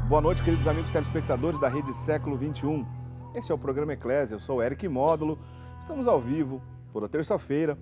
Boa noite, queridos amigos telespectadores da Rede Século XXI. Esse é o programa Eclésia, eu sou o Eric Módulo. Estamos ao vivo, toda terça-feira.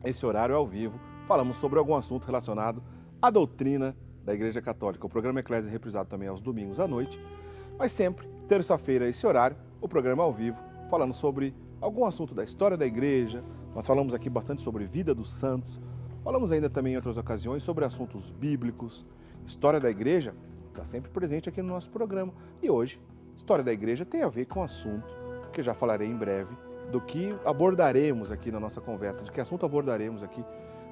Esse horário é ao vivo. Falamos sobre algum assunto relacionado à doutrina da Igreja Católica. O programa Eclésia é reprisado também aos domingos à noite. Mas sempre, terça-feira, esse horário, o programa é ao vivo, falando sobre algum assunto da história da Igreja. Nós falamos aqui bastante sobre vida dos santos. Falamos ainda também em outras ocasiões sobre assuntos bíblicos. História da Igreja está sempre presente aqui no nosso programa. E hoje, História da Igreja tem a ver com o assunto que eu já falarei em breve, do que abordaremos aqui na nossa conversa, de que assunto abordaremos aqui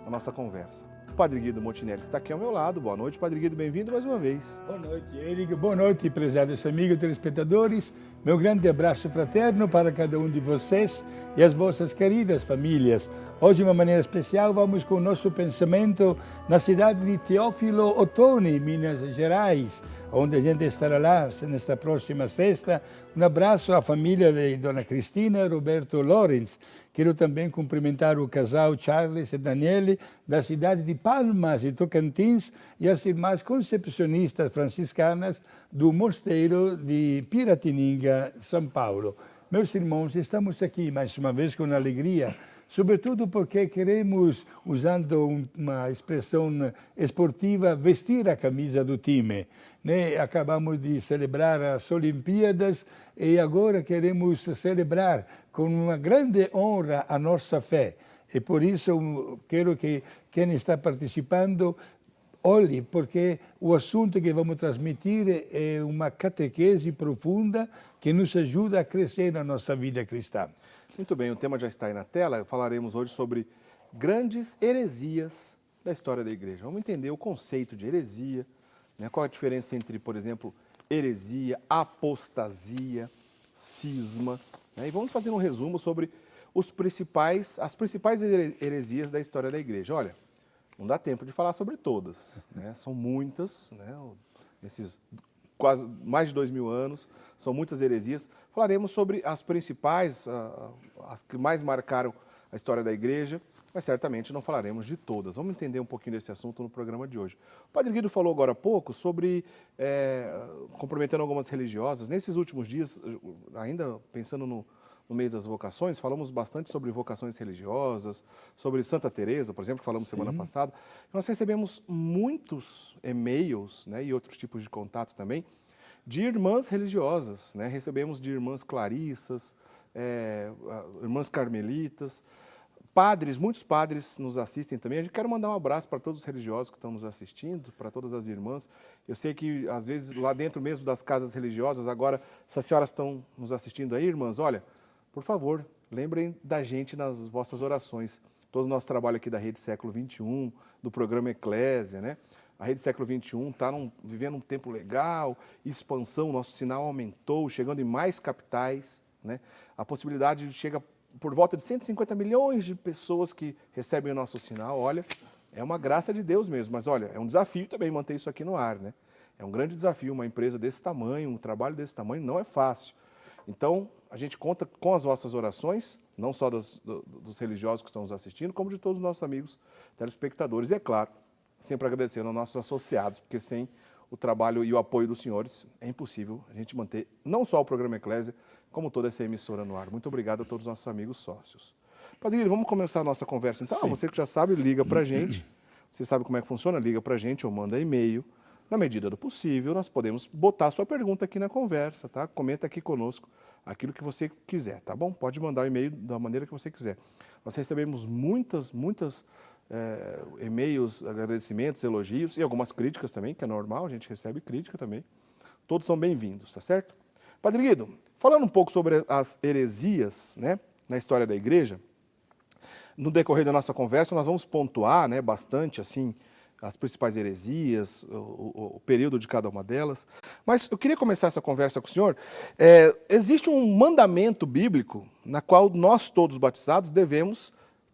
na nossa conversa. O Padre Guido Montinelli está aqui ao meu lado. Boa noite, Padre Guido, bem-vindo mais uma vez. Boa noite, Eric. Boa noite, prezados amigos telespectadores. Meu grande abraço fraterno para cada um de vocês e as vossas queridas famílias. Hoje, de uma maneira especial, vamos com o nosso pensamento na cidade de Teófilo Otoni, Minas Gerais, onde a gente estará lá nesta próxima sexta. Um abraço à família de Dona Cristina e Roberto Lorenz. Quero também cumprimentar o casal Charles e Daniele, da cidade de Palmas, de Tocantins, e as irmãs concepcionistas franciscanas do Mosteiro de Piratininga, São Paulo. Meus irmãos, estamos aqui mais uma vez com alegria, sobretudo porque queremos, usando uma expressão esportiva, vestir a camisa do time. Acabamos de celebrar as Olimpíadas e agora queremos celebrar com uma grande honra a nossa fé. E por isso quero que quem está participando olhe, porque o assunto que vamos transmitir é uma catequese profunda que nos ajuda a crescer na nossa vida cristã. Muito bem, o tema já está aí na tela. Falaremos hoje sobre grandes heresias da história da Igreja. Vamos entender o conceito de heresia, né? Qual a diferença entre, por exemplo, heresia, apostasia, cisma, né? E vamos fazer um resumo sobre as principais heresias da história da Igreja. Olha, não dá tempo de falar sobre todas, né? São muitas, né? Esses quase mais de 2000 anos, são muitas heresias. Falaremos sobre as principais, as que mais marcaram a história da Igreja, mas certamente não falaremos de todas. Vamos entender um pouquinho desse assunto no programa de hoje. O Padre Guido falou agora há pouco sobre, cumprimentando algumas religiosas. Nesses últimos dias, ainda pensando no mês das vocações, falamos bastante sobre vocações religiosas, sobre Santa Teresa, por exemplo, que falamos semana passada. Nós recebemos muitos e-mails, né, e outros tipos de contato também, de irmãs religiosas, né? Recebemos de irmãs clarissas, irmãs carmelitas, padres, muitos padres nos assistem também. A gente quer mandar um abraço para todos os religiosos que estão nos assistindo, para todas as irmãs. Eu sei que, às vezes, lá dentro mesmo das casas religiosas, agora, se as senhoras estão nos assistindo aí, irmãs, olha, por favor, lembrem da gente nas vossas orações. Todo o nosso trabalho aqui da Rede Século XXI, do programa Eclésia, né? A Rede Século XXI está vivendo um tempo legal, expansão, nosso sinal aumentou, chegando em mais capitais, né? A possibilidade chega por volta de 150 milhões de pessoas que recebem o nosso sinal. Olha, é uma graça de Deus mesmo, mas olha, é um desafio também manter isso aqui no ar, né? É um grande desafio, uma empresa desse tamanho, um trabalho desse tamanho não é fácil. Então, a gente conta com as vossas orações, não só dos religiosos que estão nos assistindo, como de todos os nossos amigos telespectadores. E é claro, sempre agradecendo aos nossos associados, porque sem o trabalho e o apoio dos senhores é impossível a gente manter não só o programa Eclésia, como toda essa emissora no ar. Muito obrigado a todos os nossos amigos sócios. Padre Guilherme, vamos começar a nossa conversa então? Você que já sabe, liga pra gente. Você sabe como é que funciona? Liga pra gente ou manda e-mail. Na medida do possível, nós podemos botar a sua pergunta aqui na conversa, tá? Comenta aqui conosco aquilo que você quiser, tá bom? Pode mandar o e-mail da maneira que você quiser. Nós recebemos muitas e-mails, agradecimentos, elogios e algumas críticas também, que é normal, a gente recebe crítica também. Todos são bem-vindos, tá certo? Padre Guido, falando um pouco sobre as heresias, né, na história da Igreja, no decorrer da nossa conversa nós vamos pontuar, né, bastante assim, as principais heresias, o período de cada uma delas. Mas eu queria começar essa conversa com o senhor. Existe um mandamento bíblico na qual nós todos batizados devemos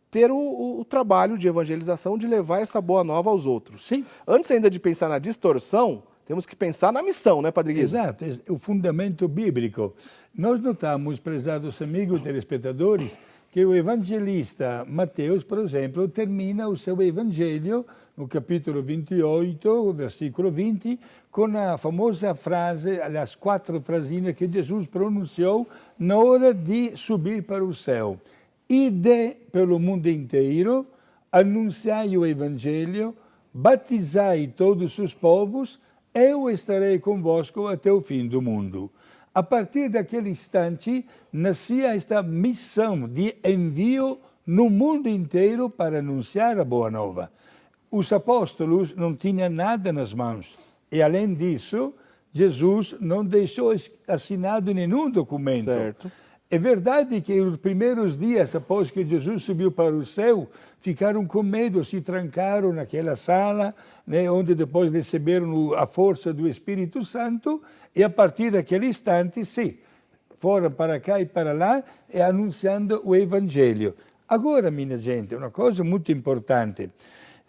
ter o trabalho de evangelização, de levar essa boa nova aos outros. Sim. Antes ainda de pensar na distorção, temos que pensar na missão, né, Padre Guido? Exato, o fundamento bíblico. Nós notamos, prezados amigos telespectadores, que o evangelista Mateus, por exemplo, termina o seu evangelho no capítulo 28, versículo 20, com a famosa frase, as 4 frasinhas que Jesus pronunciou na hora de subir para o céu. Ide pelo mundo inteiro, anunciai o evangelho, batizai todos os povos, eu estarei convosco até o fim do mundo. A partir daquele instante, nascia esta missão de envio no mundo inteiro para anunciar a boa nova. Os apóstolos não tinham nada nas mãos. E, além disso, Jesus não deixou assinado nenhum documento. Certo. É verdade que os primeiros dias após que Jesus subiu para o céu, ficaram com medo, se trancaram naquela sala, né, onde depois receberam a força do Espírito Santo, e a partir daquele instante, sim, foram para cá e para lá, e anunciando o Evangelho. Agora, minha gente, uma coisa muito importante,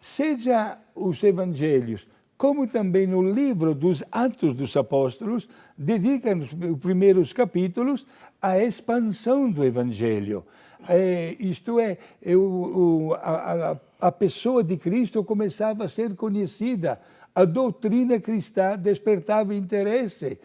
seja os Evangelhos, como também no livro dos Atos dos Apóstolos, dedicam os primeiros capítulos à expansão do Evangelho. Isto é, a pessoa de Cristo começava a ser conhecida, a doutrina cristã despertava interesse.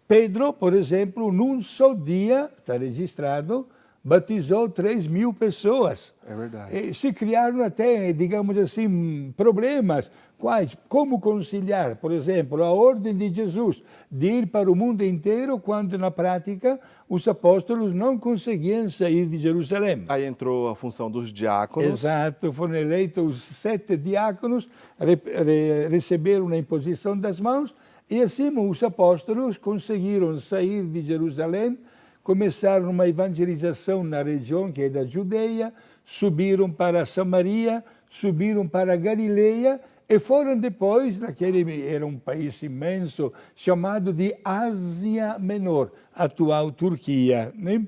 Pedro, por exemplo, num só dia, está registrado, batizou 3.000 pessoas. É verdade. E se criaram até, digamos assim, problemas. Quais? Como conciliar, por exemplo, a ordem de Jesus de ir para o mundo inteiro, quando na prática os apóstolos não conseguiam sair de Jerusalém. Aí entrou a função dos diáconos. Exato, foram eleitos os 7 diáconos, receberam a imposição das mãos, e assim os apóstolos conseguiram sair de Jerusalém, começaram uma evangelização na região que é da Judeia, subiram para Samaria, subiram para Galileia, e foram depois, era um país imenso, chamado de Ásia Menor, atual Turquia, né?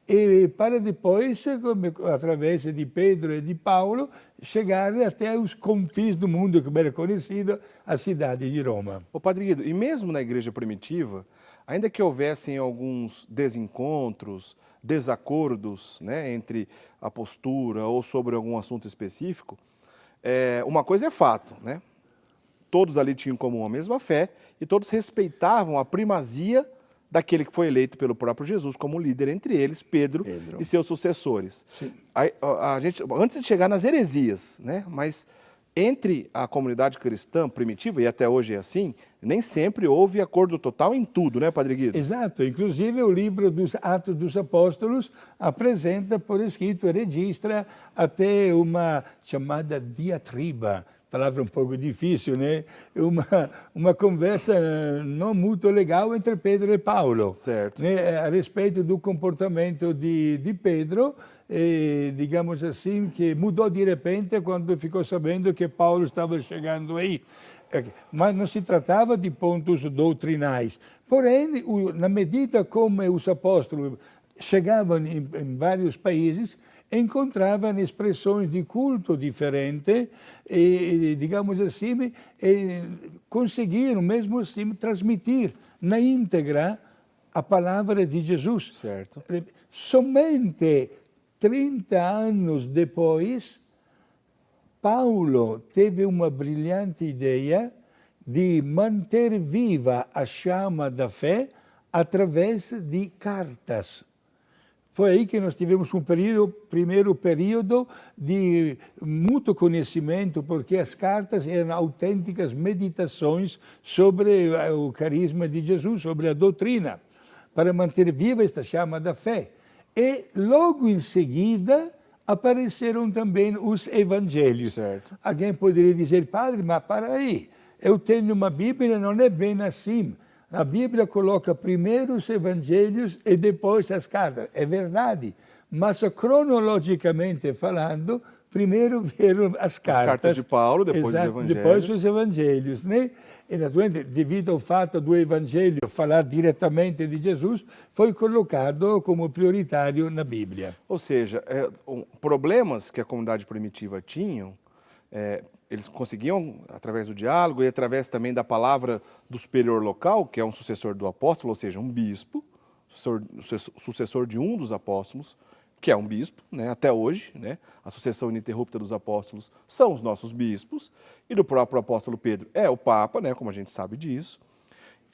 E para depois, através de Pedro e de Paulo, chegar até os confins do mundo, como era conhecida a cidade de Roma. Ô, Padre Guido, e mesmo na igreja primitiva, ainda que houvessem alguns desencontros, desacordos, né, entre a postura ou sobre algum assunto específico, uma coisa é fato, né? Todos ali tinham como a mesma fé e todos respeitavam a primazia daquele que foi eleito pelo próprio Jesus como líder, entre eles Pedro. E seus sucessores. A gente, antes de chegar nas heresias, né? Mas entre a comunidade cristã primitiva, e até hoje é assim, nem sempre houve acordo total em tudo, né, Padre Guido? Exato. Inclusive, o livro dos Atos dos Apóstolos apresenta por escrito, registra até uma chamada diatriba, palavra um pouco difícil, né? Uma conversa não muito legal entre Pedro e Paulo. Certo. Né? A respeito do comportamento de Pedro, digamos assim, que mudou de repente quando ficou sabendo que Paulo estava chegando aí. Mas não se tratava de pontos doutrinais. Porém, na medida como os apóstolos chegavam em vários países, encontravam expressões de culto diferentes e, digamos assim, conseguiram mesmo assim transmitir na íntegra a palavra de Jesus. Certo. Somente 30 anos depois, Paulo teve uma brilhante ideia de manter viva a chama da fé através de cartas. Foi aí que nós tivemos primeiro período de muito conhecimento, porque as cartas eram autênticas meditações sobre o carisma de Jesus, sobre a doutrina, para manter viva esta chama da fé. E logo em seguida apareceram também os evangelhos. Certo. Alguém poderia dizer, padre, mas para aí, eu tenho uma Bíblia, não é bem assim. A Bíblia coloca primeiro os evangelhos e depois as cartas. É verdade, mas cronologicamente falando, primeiro vieram as cartas. As cartas de Paulo, depois os evangelhos. Depois os evangelhos, né? E, naturalmente, devido ao fato do evangelho falar diretamente de Jesus, foi colocado como prioritário na Bíblia. Ou seja, problemas que a comunidade primitiva tinham, eles conseguiam, através do diálogo e através também da palavra do superior local, que é um sucessor do apóstolo, ou seja, um bispo, sucessor de um dos apóstolos, que é um bispo, né, até hoje, né, a sucessão ininterrupta dos apóstolos são os nossos bispos, e do próprio apóstolo Pedro é o Papa, né, como a gente sabe disso,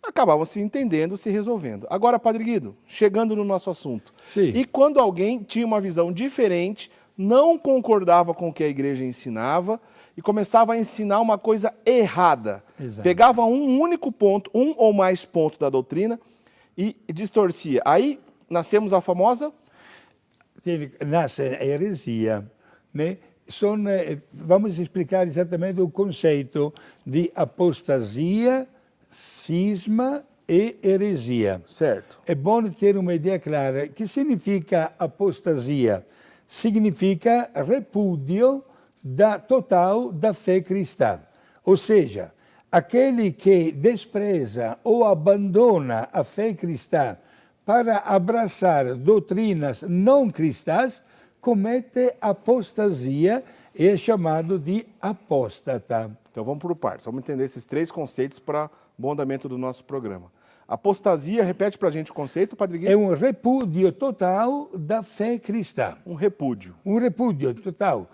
acabavam se entendendo, se resolvendo. Agora, Padre Guido, chegando no nosso assunto, Sim. e quando alguém tinha uma visão diferente, não concordava com o que a igreja ensinava, e começava a ensinar uma coisa errada, Exato. pegava um único ponto, um ou mais pontos da doutrina, e distorcia. Aí, nascemos a famosa... Nasce a heresia, né? Vamos explicar exatamente o conceito de apostasia, cisma e heresia. Certo. É bom ter uma ideia clara. O que significa apostasia? Significa repúdio total da fé cristã. Ou seja, aquele que despreza ou abandona a fé cristã para abraçar doutrinas não cristãs, comete apostasia e é chamado de apóstata. Então vamos por partes, vamos entender esses 3 conceitos para bom andamento do nosso programa. Apostasia, repete para a gente o conceito, Padre Guido? É um repúdio total da fé cristã. Um repúdio. Um repúdio total.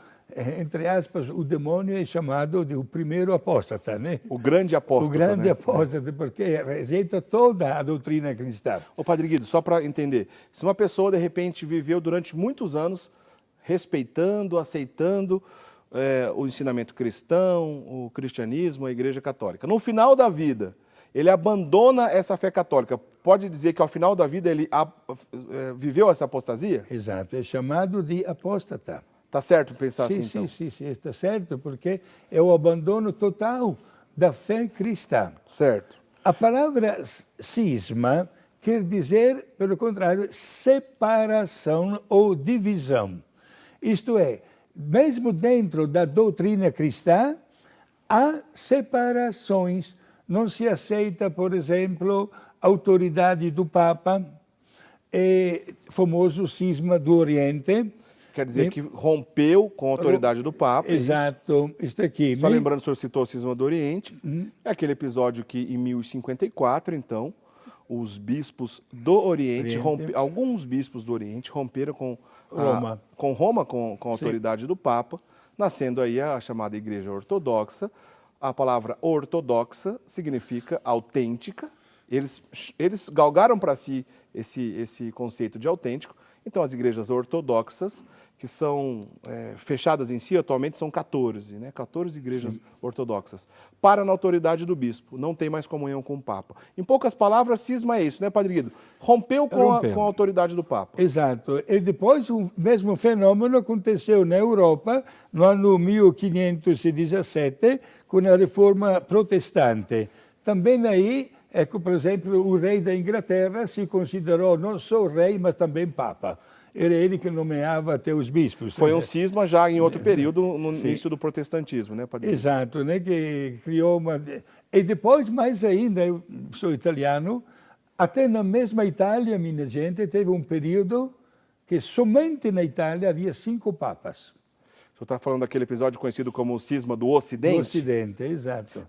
Entre aspas, o demônio é chamado de o primeiro apóstata, né? O grande apóstata. O grande né? apóstata, porque rejeita toda a doutrina cristã. Ô Padre Guido, só para entender, se uma pessoa de repente viveu durante muitos anos respeitando, aceitando o ensinamento cristão, o cristianismo, a Igreja Católica, no final da vida ele abandona essa fé católica, pode dizer que ao final da vida ele viveu essa apostasia? Exato, é chamado de apóstata. Tá certo pensar sim, assim, então? Sim, está certo, porque é o abandono total da fé cristã. Certo. A palavra cisma quer dizer, pelo contrário, separação ou divisão. Isto é, mesmo dentro da doutrina cristã, há separações. Não se aceita, por exemplo, a autoridade do Papa, famoso cisma do Oriente. Quer dizer que rompeu com a autoridade do Papa. Exato, isso aqui. Só lembrando, o senhor citou o cisma do Oriente, é aquele episódio que em 1054, então, os bispos do Oriente, alguns bispos do Oriente romperam com Roma, com a autoridade do Papa, nascendo aí a chamada Igreja Ortodoxa. A palavra ortodoxa significa autêntica. Eles galgaram para si esse conceito de autêntico. Então, as igrejas ortodoxas, que são fechadas em si, atualmente são 14, né? 14 igrejas ortodoxas. Param na autoridade do bispo, não tem mais comunhão com o Papa. Em poucas palavras, cisma é isso, né, Padre Guido? Rompeu com a autoridade do Papa. Exato. E depois o mesmo fenômeno aconteceu na Europa, no ano 1517, com a reforma protestante. Também aí, por exemplo, o rei da Inglaterra se considerou não só rei, mas também Papa. Era ele que nomeava até os bispos. Foi um cisma já em outro período, no início do protestantismo, né, Padre? Exato, né, que criou uma... E depois, mais ainda, eu sou italiano, até na mesma Itália, minha gente, teve um período que somente na Itália havia 5 papas. O senhor está falando daquele episódio conhecido como o cisma do Ocidente? Do Ocidente, exato.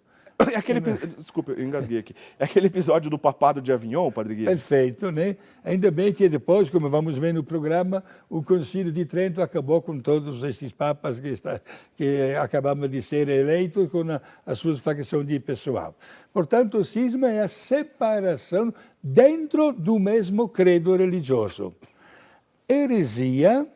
Desculpa, eu engasguei aqui. É aquele episódio do papado de Avignon, Padre Guido? Perfeito, né? Ainda bem que depois, como vamos ver no programa, o Concílio de Trento acabou com todos estes papas que acabavam de ser eleitos com a sua facção de pessoal. Portanto, o cisma é a separação dentro do mesmo credo religioso. Heresia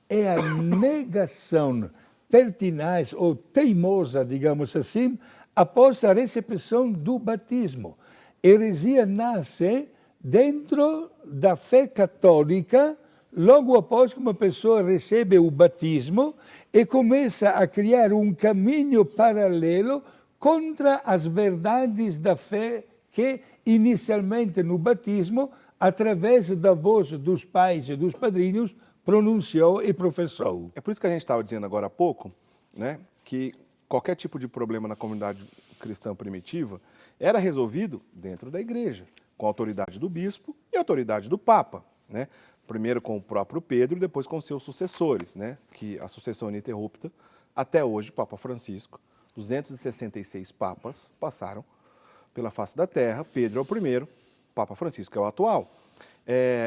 é a negação pertinaz ou teimosa, digamos assim, após a recepção do batismo. Heresia nasce dentro da fé católica, logo após que uma pessoa recebe o batismo e começa a criar um caminho paralelo contra as verdades da fé que, inicialmente no batismo, através da voz dos pais e dos padrinhos, pronunciou e professou. É por isso que a gente estava dizendo agora há pouco, né, que qualquer tipo de problema na comunidade cristã primitiva era resolvido dentro da igreja, com a autoridade do bispo e a autoridade do Papa, né? Primeiro com o próprio Pedro e depois com seus sucessores, né? Que a sucessão ininterrupta, até hoje, Papa Francisco, 266 papas passaram pela face da terra, Pedro é o primeiro, Papa Francisco é o atual.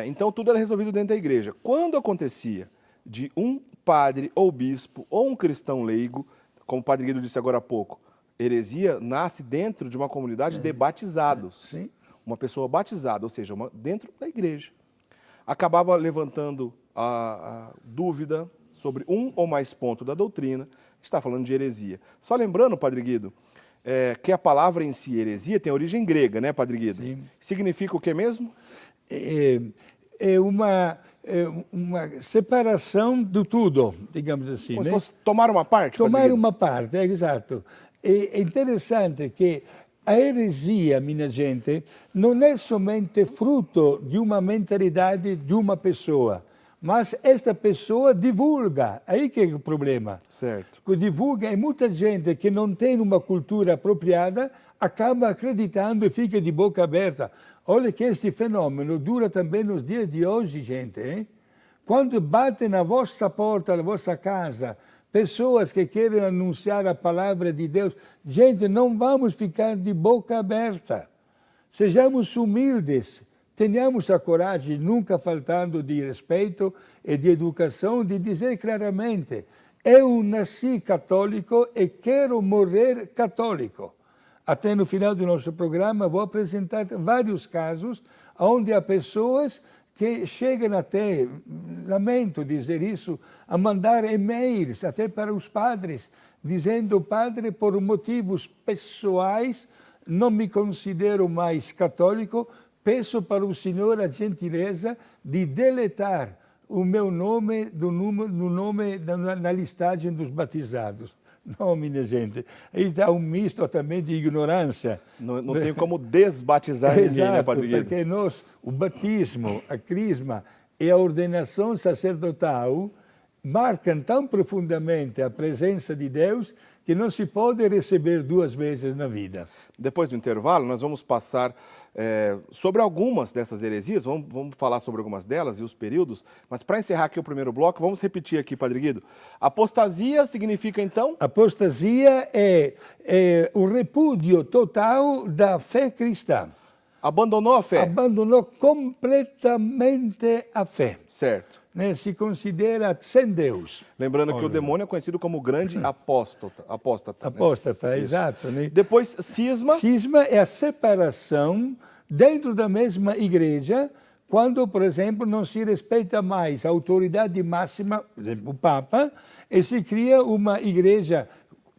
Então tudo era resolvido dentro da igreja. Quando acontecia de um padre ou bispo ou um cristão leigo, como o padre Guido disse agora há pouco, heresia nasce dentro de uma comunidade de batizados. Sim. Uma pessoa batizada, ou seja, dentro da igreja. Acabava levantando a dúvida sobre um ou mais pontos da doutrina, está falando de heresia. Só lembrando, padre Guido, que a palavra em si, heresia, tem origem grega, né, padre Guido? Sim. Significa o que mesmo? É uma separação do tudo, digamos assim. Como né? se fosse tomar uma parte, padre Tomar Guido? uma parte, exato. É interessante que a heresia, minha gente, não é somente fruto de uma mentalidade de uma pessoa, mas esta pessoa divulga, aí que é o problema. Certo. Que divulga, e muita gente que não tem uma cultura apropriada acaba acreditando e fica de boca aberta. Olha que este fenômeno dura também nos dias de hoje, gente. Hein? Quando bate na vossa porta, na vossa casa, pessoas que querem anunciar a palavra de Deus, gente, não vamos ficar de boca aberta. Sejamos humildes, tenhamos a coragem, nunca faltando de respeito e de educação, de dizer claramente: eu nasci católico e quero morrer católico. Até no final do nosso programa vou apresentar vários casos onde há pessoas que chegam até, lamento dizer isso, a mandar e-mails até para os padres, dizendo: padre, por motivos pessoais, não me considero mais católico, peço para o senhor a gentileza de deletar o meu nome na listagem dos batizados. Não, minha gente, aí está um misto também de ignorância. Não tem como desbatizar ninguém, né, padre Guido? Porque nós, o batismo, a crisma e a ordenação sacerdotal marcam tão profundamente a presença de Deus que não se pode receber duas vezes na vida. Depois do intervalo, nós vamos passar sobre algumas dessas heresias, vamos falar sobre algumas delas e os períodos, mas para encerrar aqui o primeiro bloco, vamos repetir aqui, padre Guido. Apostasia significa, então? Apostasia é o repúdio total da fé cristã. Abandonou a fé? Abandonou completamente a fé. Certo. Né? Se considera sem Deus. Lembrando que o demônio é conhecido como grande apóstata. Apóstata, né? exato. Né? Depois, cisma. Cisma é a separação dentro da mesma igreja, quando, por exemplo, não se respeita mais a autoridade máxima, por exemplo, o Papa, e se cria uma igreja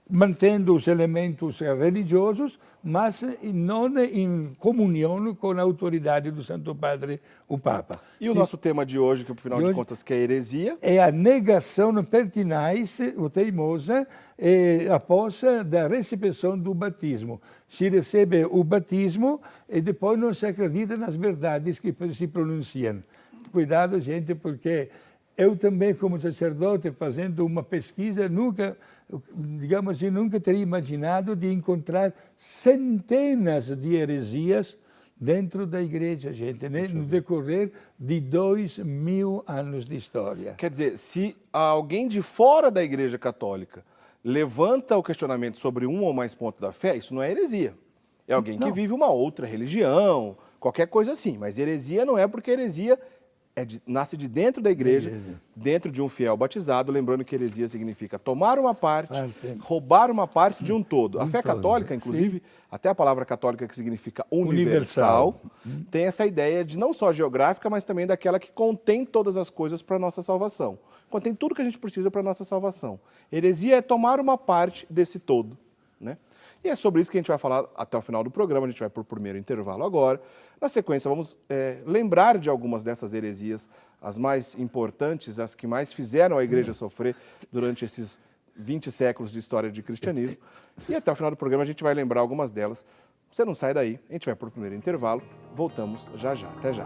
mantendo os elementos religiosos, mas não em comunhão com a autoridade do Santo Padre, o Papa. E o nosso tema de hoje, que, afinal de contas, que é heresia? É a negação pertinaz, ou teimosa, após da recepção do batismo. Se recebe o batismo e depois não se acredita nas verdades que se pronunciam. Cuidado, gente, porque eu também, como sacerdote, fazendo uma pesquisa, nunca teria imaginado de encontrar centenas de heresias dentro da igreja, gente, né? No decorrer de 2000 anos de história. Quer dizer, se alguém de fora da igreja católica levanta o questionamento sobre um ou mais pontos da fé, isso não é heresia. É alguém que vive uma outra religião, qualquer coisa assim. Mas heresia não é, porque heresia nasce de dentro da igreja, dentro de um fiel batizado, lembrando que heresia significa tomar uma parte, roubar uma parte de um todo. A fé católica, inclusive, até a palavra católica, que significa universal, tem essa ideia de não só geográfica, mas também daquela que contém todas as coisas para a nossa salvação. Contém tudo que a gente precisa para a nossa salvação. Heresia é tomar uma parte desse todo, né? E é sobre isso que a gente vai falar até o final do programa. A gente vai para o primeiro intervalo agora. Na sequência, vamos lembrar de algumas dessas heresias, as mais importantes, as que mais fizeram a igreja sofrer durante esses 20 séculos de história de cristianismo. E até o final do programa a gente vai lembrar algumas delas. Você não sai daí, a gente vai para o primeiro intervalo. Voltamos já já. Até já.